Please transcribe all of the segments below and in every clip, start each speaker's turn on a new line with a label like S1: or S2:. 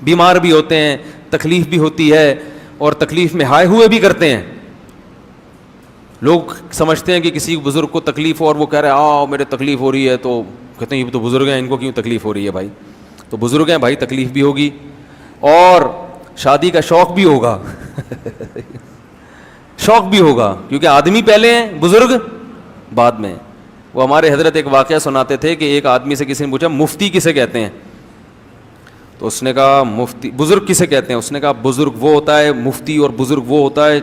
S1: بیمار بھی ہوتے ہیں, تکلیف بھی ہوتی ہے, اور تکلیف میں ہائے ہوئے بھی کرتے ہیں. لوگ سمجھتے ہیں کہ کسی بزرگ کو تکلیف ہو اور وہ کہہ رہے ہیں آؤ میرے تکلیف ہو رہی ہے, تو کہتے ہیں یہ تو بزرگ ہیں, ان کو کیوں تکلیف ہو رہی ہے بھائی. تو بزرگ ہیں بھائی, تکلیف بھی ہوگی اور شادی کا شوق بھی ہوگا شوق بھی ہوگا, کیونکہ آدمی پہلے ہیں, بزرگ بعد میں. وہ ہمارے حضرت ایک واقعہ سناتے تھے کہ ایک آدمی سے کسی نے پوچھا مفتی کسے کہتے ہیں, تو اس نے کہا مفتی, بزرگ کسے کہتے ہیں, اس نے کہا بزرگ وہ ہوتا ہے, مفتی اور بزرگ وہ ہوتا ہے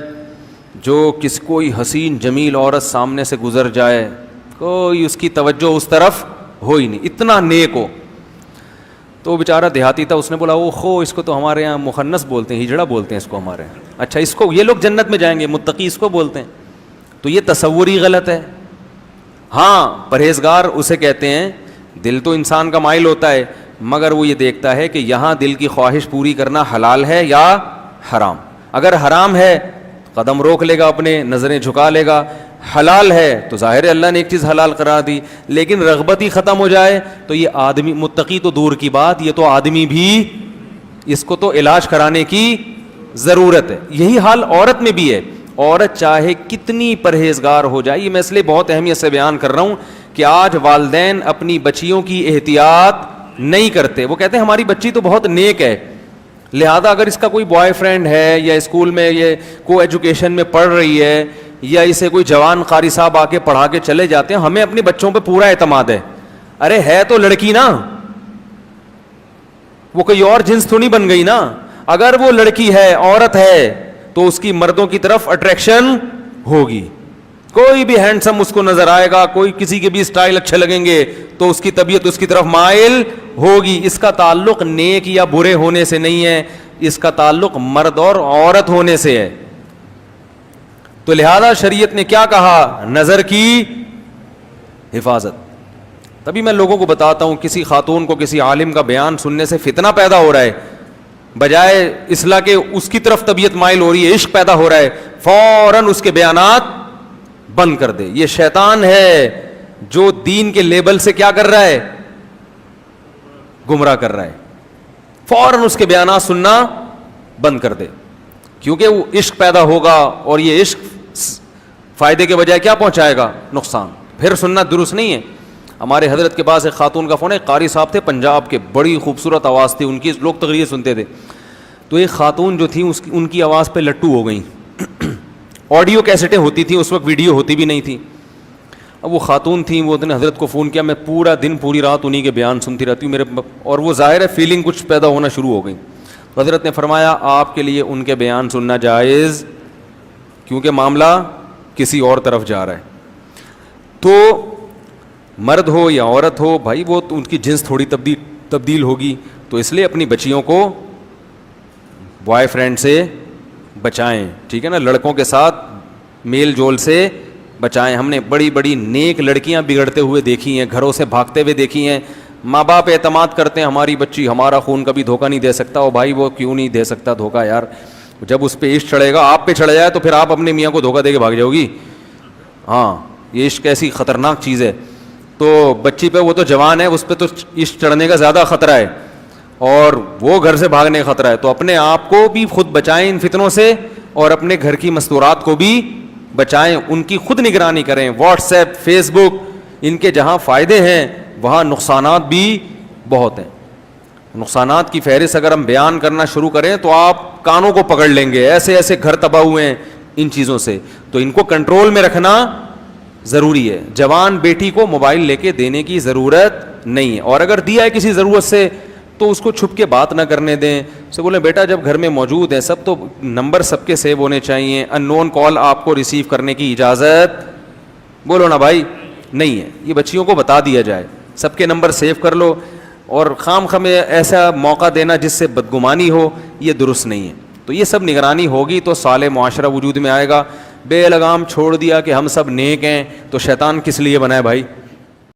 S1: جو کوئی حسین جمیل عورت سامنے سے گزر جائے, کوئی اس کی توجہ اس طرف ہو ہی نہیں, اتنا نیک ہو. تو وہ بیچارہ دیہاتی تھا, اس نے بولا اوہو اس کو تو ہمارے یہاں مخنث بولتے ہیں, ہجڑا بولتے ہیں اس کو ہمارے یہاں. اچھا اس کو یہ لوگ جنت میں جائیں گے, متقی اس کو بولتے ہیں. تو یہ تصور ہی غلط ہے. ہاں پرہیزگار اسے کہتے ہیں, دل تو انسان کا مائل ہوتا ہے, مگر وہ یہ دیکھتا ہے کہ یہاں دل کی خواہش پوری کرنا حلال ہے یا حرام. اگر حرام ہے قدم روک لے گا, اپنے نظریں جھکا لے گا. حلال ہے تو ظاہر ہے اللہ نے ایک چیز حلال قرار دی, لیکن رغبت ہی ختم ہو جائے تو یہ آدمی, متقی تو دور کی بات, یہ تو آدمی بھی, اس کو تو علاج کرانے کی ضرورت ہے. یہی حال عورت میں بھی ہے. عورت چاہے کتنی پرہیزگار ہو جائے, یہ میں اس لیے بہت اہمیت سے بیان کر رہا ہوں کہ آج والدین اپنی بچیوں کی احتیاط نہیں کرتے. وہ کہتے ہیں ہماری بچی تو بہت نیک ہے, لہذا اگر اس کا کوئی بوائے فرینڈ ہے یا اسکول میں یہ کو ایجوکیشن میں پڑھ رہی ہے یا اسے کوئی جوان قاری صاحب آ کے پڑھا کے چلے جاتے ہیں, ہمیں اپنے بچوں پہ پورا اعتماد ہے. ارے ہے تو لڑکی نا, وہ کوئی اور جنس تو نہیں بن گئی نا. اگر وہ لڑکی ہے, عورت ہے, تو اس کی مردوں کی طرف اٹریکشن ہوگی. کوئی بھی ہینڈسم اس کو نظر آئے گا, کوئی کسی کے بھی اسٹائل اچھے لگیں گے تو اس کی طبیعت اس کی طرف مائل ہوگی. اس کا تعلق نیک یا برے ہونے سے نہیں ہے, اس کا تعلق مرد اور عورت ہونے سے ہے. تو لہذا شریعت نے کیا کہا, نظر کی حفاظت. تبھی میں لوگوں کو بتاتا ہوں, کسی خاتون کو کسی عالم کا بیان سننے سے فتنہ پیدا ہو رہا ہے, بجائے اصلاح کے اس کی طرف طبیعت مائل ہو رہی ہے, عشق پیدا ہو رہا ہے, فوراً اس کے بیانات بند کر دے. یہ شیطان ہے جو دین کے لیبل سے کیا کر رہا ہے, گمراہ کر رہا ہے. فوراً اس کے بیانات سننا بند کر دے, کیونکہ وہ عشق پیدا ہوگا اور یہ عشق فائدے کے بجائے کیا پہنچائے گا, نقصان. پھر سننا درست نہیں ہے. ہمارے حضرت کے پاس ایک خاتون کا فون ہے, قاری صاحب تھے پنجاب کے, بڑی خوبصورت آواز تھی ان کی, لوگ تقریر سنتے تھے. تو ایک خاتون جو تھی ان کی آواز پہ لٹو ہو گئیں. آڈیو کیسٹیں ہوتی تھیں اس وقت, ویڈیو ہوتی بھی نہیں تھی. اب وہ خاتون تھیں, وہ نے حضرت کو فون کیا, میں پورا دن پوری رات انہی کے بیان سنتی رہتی ہوں میرے, اور وہ ظاہر ہے فیلنگ کچھ پیدا ہونا شروع ہو گئی. حضرت نے فرمایا آپ کے لیے ان کے بیان سننا جائز, کیونکہ معاملہ کسی اور طرف جا رہا ہے. تو مرد ہو یا عورت ہو بھائی, وہ تو ان کی جنس تھوڑی تبدیل ہوگی, تو اس لیے اپنی بچیوں کو بوائے فرینڈ سے بچائیں, ٹھیک ہے نا, لڑکوں کے ساتھ میل جول سے بچائیں. ہم نے بڑی بڑی نیک لڑکیاں بگڑتے ہوئے دیکھی ہیں, گھروں سے بھاگتے ہوئے دیکھی ہیں. ماں باپ اعتماد کرتے ہیں ہماری بچی ہمارا خون کبھی دھوکہ نہیں دے سکتا. اور بھائی وہ کیوں نہیں دے سکتا دھوکہ یار, جب اس پہ عشق چڑھے گا, آپ پہ چڑھ جائے تو پھر آپ اپنے میاں کو دھوکہ دے کے بھاگ جاؤ گی. ہاں یہ عشق ایسی خطرناک چیز ہے. تو بچی پہ, وہ تو جوان ہے, اس پہ تو عشق چڑھنے کا زیادہ خطرہ ہے اور وہ گھر سے بھاگنے کا خطرہ ہے. تو اپنے آپ کو بھی خود بچائیں ان فتنوں سے, اور اپنے گھر کی مستورات کو بھی بچائیں, ان کی خود نگرانی کریں. واٹس ایپ, فیس بک, ان کے جہاں فائدے ہیں وہاں نقصانات بھی بہت ہیں. نقصانات کی فہرست اگر ہم بیان کرنا شروع کریں تو آپ کانوں کو پکڑ لیں گے, ایسے ایسے گھر تباہ ہوئے ہیں ان چیزوں سے. تو ان کو کنٹرول میں رکھنا ضروری ہے. جوان بیٹی کو موبائل لے کے دینے کی ضرورت نہیں ہے, اور اگر دیا ہے کسی ضرورت سے تو اس کو چھپ کے بات نہ کرنے دیں. اسے بولیں بیٹا جب گھر میں موجود ہیں سب تو نمبر سب کے سیو ہونے چاہیے, ان نون کال آپ کو ریسیو کرنے کی اجازت بولو نا بھائی نہیں ہے. یہ بچیوں کو بتا دیا جائے, سب کے نمبر سیو کر لو, اور خام خواہ ایسا موقع دینا جس سے بدگمانی ہو, یہ درست نہیں ہے. تو یہ سب نگرانی ہوگی تو صالح معاشرہ وجود میں آئے گا. بے لگام چھوڑ دیا کہ ہم سب نیک ہیں, تو شیطان کس لیے بنا ہے بھائی؟